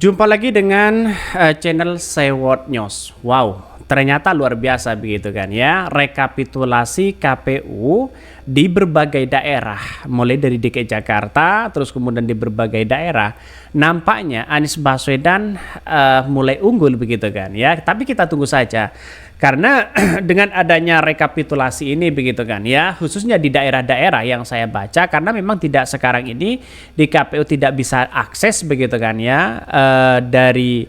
Jumpa lagi dengan channel Sewot News. Wow, ternyata luar biasa begitu kan ya. Rekapitulasi KPU di berbagai daerah, mulai dari DKI Jakarta, terus kemudian di berbagai daerah. Nampaknya Anies Baswedan mulai unggul begitu kan ya. Tapi kita tunggu saja. Karena dengan adanya rekapitulasi ini begitu kan ya, khususnya di daerah-daerah yang saya baca, karena memang tidak sekarang ini di KPU tidak bisa akses begitu kan ya, dari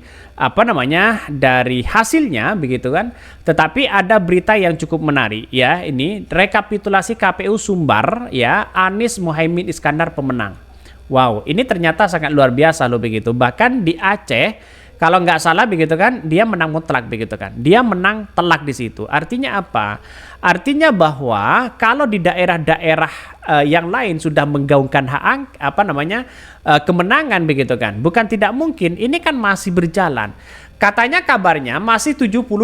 dari hasilnya begitu kan. Tetapi ada berita yang cukup menarik ya, ini rekapitulasi KPU Sumbar ya, Anies Muhaimin Iskandar pemenang. Wow, ini ternyata sangat luar biasa loh begitu. Bahkan di Aceh, kalau nggak salah begitu kan, dia menang mutlak begitu kan. Dia menang telak di situ. Artinya apa? Artinya bahwa kalau di daerah-daerah yang lain sudah menggaungkan kemenangan begitu kan. Bukan tidak mungkin, ini kan masih berjalan. Katanya kabarnya masih 78%.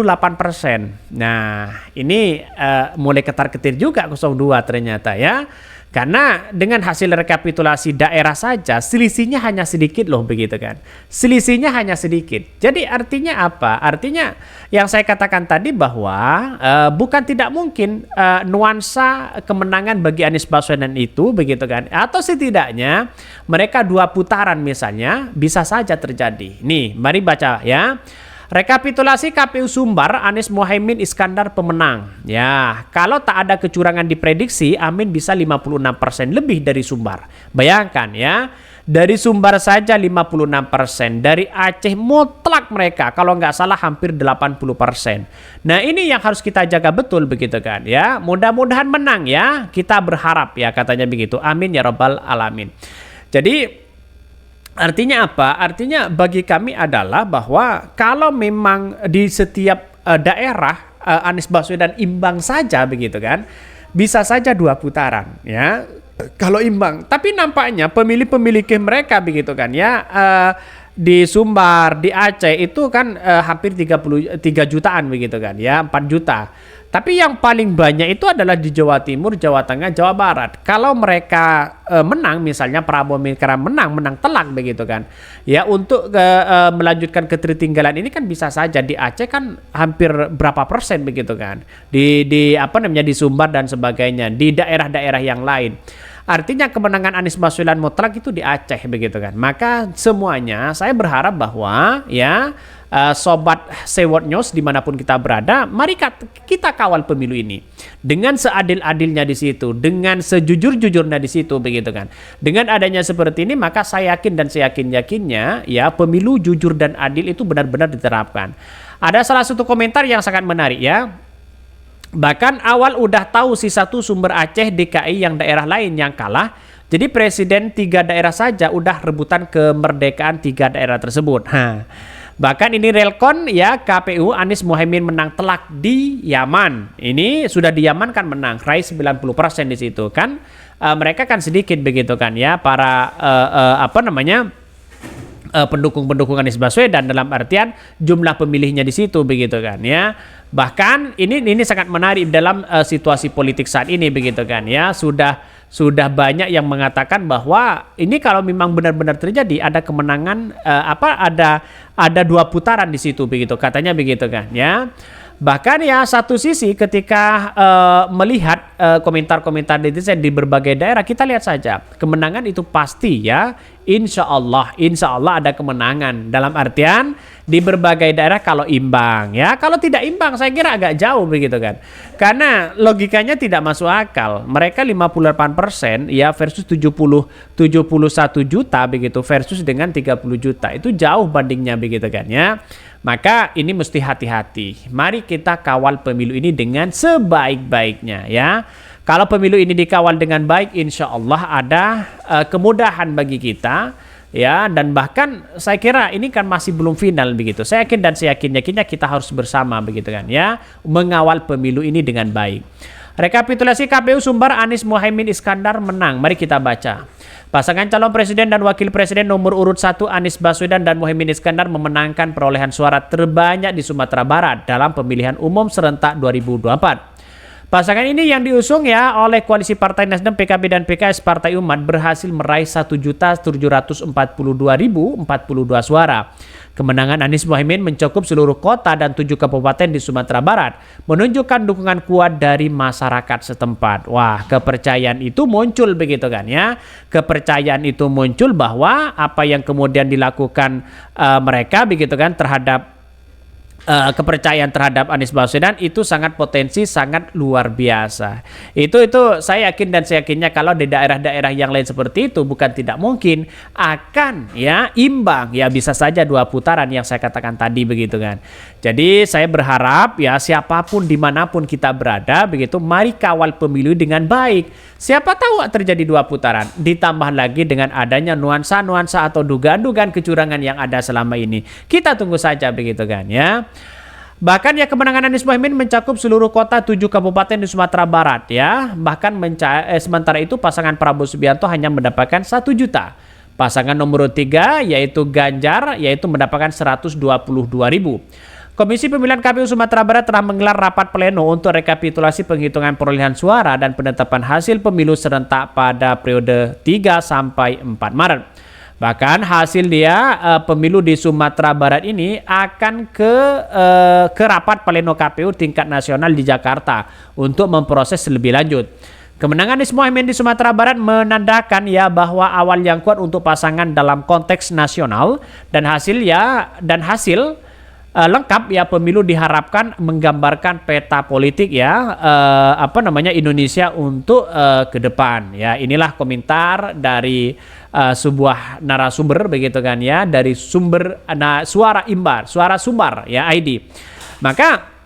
Nah, ini mulai ketar-ketir juga 02 ternyata ya. Karena dengan hasil rekapitulasi daerah saja selisihnya hanya sedikit loh begitu kan. Selisihnya hanya sedikit. Jadi artinya apa? Artinya yang saya katakan tadi bahwa bukan tidak mungkin nuansa kemenangan bagi Anies Baswedan itu begitu kan. Atau setidaknya mereka 2 putaran misalnya bisa saja terjadi. Nih, mari baca ya. Rekapitulasi KPU Sumbar, Anies Muhaimin Iskandar pemenang. Ya, kalau tak ada kecurangan diprediksi, Amin bisa 56% lebih dari Sumbar. Bayangkan ya, dari Sumbar saja 56%, dari Aceh mutlak mereka, kalau nggak salah hampir 80%. Nah, ini yang harus kita jaga betul begitu kan ya. Mudah-mudahan menang ya, kita berharap ya katanya begitu. Amin ya rabbal alamin. Jadi artinya apa? Artinya bagi kami adalah bahwa kalau memang di setiap daerah Anies Baswedan imbang saja begitu kan, bisa saja 2 putaran ya. Kalau imbang, tapi nampaknya pemilih-pemilih mereka begitu kan ya, di Sumbar, di Aceh itu kan hampir 33 jutaan begitu kan ya, 4 juta. Tapi yang paling banyak itu adalah di Jawa Timur, Jawa Tengah, Jawa Barat. Kalau mereka menang, misalnya Prabowo menang telak begitu kan. Ya untuk melanjutkan ketertinggalan ini kan bisa saja di Aceh kan hampir berapa persen begitu kan. Di Sumbar dan sebagainya, di daerah-daerah yang lain. Artinya kemenangan Anies Baswedan mutlak itu di Aceh begitu kan. Maka semuanya saya berharap bahwa ya sobat Sewot News dimanapun kita berada, mari kita kawal pemilu ini dengan seadil-adilnya di situ, dengan sejujur-jujurnya di situ begitu kan. Dengan adanya seperti ini maka saya yakin dan saya yakinnya ya pemilu jujur dan adil itu benar-benar diterapkan. Ada salah satu komentar yang sangat menarik ya. Bahkan awal udah tahu si satu sumber Aceh DKI yang daerah lain yang kalah. Jadi presiden 3 daerah saja udah rebutan kemerdekaan 3 daerah tersebut. Bahkan ini Relkon ya, KPU Anies Muhaimin menang telak di Yaman. Ini sudah di Yaman kan menang, raih 90% di situ kan. Mereka kan sedikit begitu kan ya para pendukung-pendukung Anies Baswedan, dalam artian jumlah pemilihnya di situ begitu kan ya. Bahkan ini sangat menarik dalam situasi politik saat ini begitu kan ya. Sudah banyak yang mengatakan bahwa ini kalau memang benar-benar terjadi ada kemenangan ada 2 putaran di situ begitu katanya begitu kan ya. Bahkan ya satu sisi ketika melihat komentar-komentar netizen di berbagai daerah, kita lihat saja kemenangan itu pasti ya, insya Allah ada kemenangan, dalam artian di berbagai daerah kalau imbang ya. Kalau tidak imbang saya kira agak jauh begitu kan, karena logikanya tidak masuk akal. Mereka 58% ya versus 71 juta begitu versus dengan 30 juta, itu jauh bandingnya begitu kan ya. Maka ini mesti hati-hati. Mari kita kawal pemilu ini dengan sebaik-baiknya ya. Kalau pemilu ini dikawal dengan baik, insya Allah ada kemudahan bagi kita ya. Dan bahkan saya kira ini kan masih belum final begitu. Saya yakin dan saya yakinnya kita harus bersama begitu kan ya, mengawal pemilu ini dengan baik. Rekapitulasi KPU Sumbar, Anies Muhaimin Iskandar menang. Mari kita baca. Pasangan calon presiden dan wakil presiden nomor urut 1 Anies Baswedan dan Muhaimin Iskandar memenangkan perolehan suara terbanyak di Sumatera Barat dalam pemilihan umum serentak 2024. Pasangan ini yang diusung ya oleh koalisi Partai Nasdem, PKB dan PKS Partai Umat berhasil meraih 1.742.042 suara. Kemenangan Anies Mohaimin mencakup seluruh kota dan 7 kabupaten di Sumatera Barat, menunjukkan dukungan kuat dari masyarakat setempat. Wah, kepercayaan itu muncul begitu kan ya. Kepercayaan itu muncul bahwa apa yang kemudian dilakukan mereka begitu kan terhadap kepercayaan terhadap Anies Baswedan itu sangat potensi, sangat luar biasa. Itu saya yakin dan saya yakinnya kalau di daerah-daerah yang lain seperti itu bukan tidak mungkin akan ya imbang, ya bisa saja 2 putaran yang saya katakan tadi begitu kan. Jadi saya berharap ya siapapun dimanapun kita berada begitu, mari kawal pemilu dengan baik. Siapa tahu terjadi 2 putaran, ditambah lagi dengan adanya nuansa-nuansa atau dugaan-dugaan kecurangan yang ada selama ini. Kita tunggu saja begitu kan ya. Bahkan ya kemenangan Anies Mohaimin mencakup seluruh kota 7 kabupaten di Sumatera Barat ya. Bahkan sementara itu pasangan Prabowo Subianto hanya mendapatkan 1 juta. Pasangan nomor 3 yaitu Ganjar yaitu mendapatkan 122.000. Komisi Pemilihan KPU Sumatera Barat telah menggelar rapat pleno untuk rekapitulasi penghitungan perolehan suara dan penetapan hasil pemilu serentak pada periode 3 sampai 4 Maret. Bahkan hasil pemilu di Sumatera Barat ini akan ke rapat pleno KPU tingkat nasional di Jakarta untuk memproses lebih lanjut. Kemenangan Anies Mohaimin di Sumatera Barat menandakan ya bahwa awal yang kuat untuk pasangan dalam konteks nasional dan hasil lengkap ya pemilu diharapkan menggambarkan peta politik ya Indonesia untuk ke depan ya. Inilah komentar dari sebuah narasumber begitu kan ya, dari sumber suara sumbar ya ID. Maka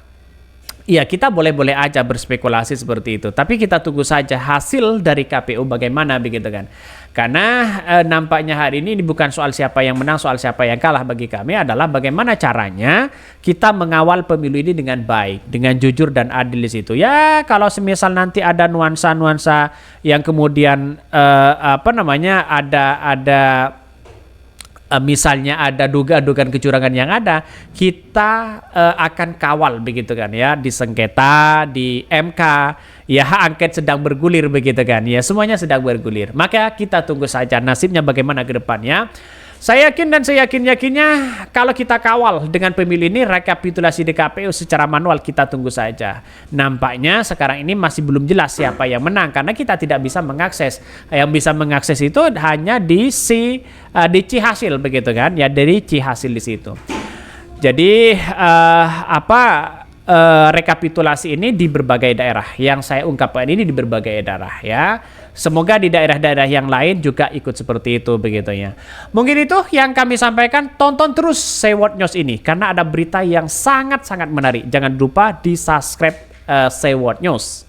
ya kita boleh-boleh aja berspekulasi seperti itu, tapi kita tunggu saja hasil dari KPU bagaimana begitu kan. Karena nampaknya hari ini bukan soal siapa yang menang, soal siapa yang kalah. Bagi kami adalah bagaimana caranya kita mengawal pemilu ini dengan baik, dengan jujur dan adil di situ. Ya kalau semisal nanti ada nuansa-nuansa yang kemudian misalnya ada dugaan kecurangan yang ada, kita akan kawal begitu kan ya, di sengketa, di MK, ya hak angket sedang bergulir begitu kan ya, semuanya sedang bergulir. Maka kita tunggu saja nasibnya bagaimana ke depannya. Saya yakin dan saya yakinnya kalau kita kawal dengan pemilu ini, rekapitulasi di KPU secara manual, kita tunggu saja. Nampaknya sekarang ini masih belum jelas siapa yang menang karena kita tidak bisa mengakses. Yang bisa mengakses itu hanya di Cihasil begitu kan ya, dari Cihasil di situ. Jadi rekapitulasi ini di berbagai daerah. Yang saya ungkapkan ini di berbagai daerah ya. Semoga di daerah-daerah yang lain juga ikut seperti itu begitu ya. Mungkin itu yang kami sampaikan. Tonton terus Say What News ini karena ada berita yang sangat-sangat menarik. Jangan lupa di subscribe Say What News.